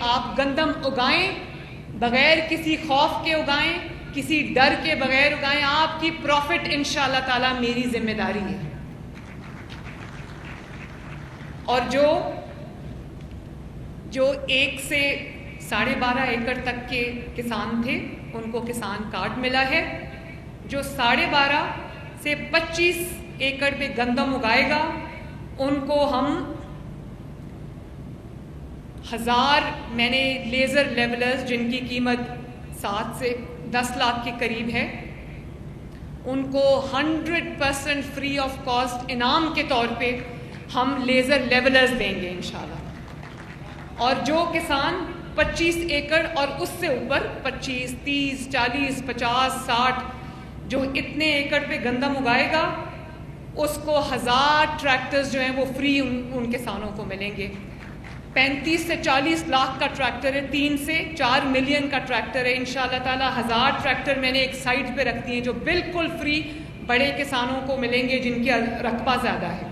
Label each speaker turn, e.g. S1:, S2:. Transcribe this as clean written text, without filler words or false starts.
S1: آپ گندم اگائیں، بغیر کسی خوف کے اگائیں، کسی ڈر کے بغیر اگائیں، آپ کی پروفٹ انشاءاللہ تعالیٰ میری ذمہ داری ہے۔ اور جو 1 سے 12.5 ایکڑ تک کے کسان تھے ان کو کسان کارڈ ملا ہے۔ جو 12.5 سے 25 ایکڑ پہ گندم اگائے گا ان کو ہم 1000 میں نے لیزر لیولرز جن کی قیمت 7 سے 10 لاکھ کے قریب ہے ان کو 100% فری آف کاسٹ انعام کے طور پہ ہم لیزر لیولرز دیں گے انشاءاللہ۔ اور جو کسان 25 ایکڑ اور اس سے اوپر 25، 30، 40، 50، 60 جو اتنے ایکڑ پہ گندم اگائے گا اس کو 1000 ٹریکٹرز جو ہیں وہ فری ان کسانوں کو ملیں گے۔ 35 سے 40 لاکھ کا ٹریکٹر ہے، 3 سے 4 ملین کا ٹریکٹر ہے، انشاءاللہ تعالیٰ 1000 ٹریکٹر میں نے ایک سائٹ پہ رکھ دیے جو بالکل فری بڑے کسانوں کو ملیں گے جن کی رقبہ زیادہ ہے۔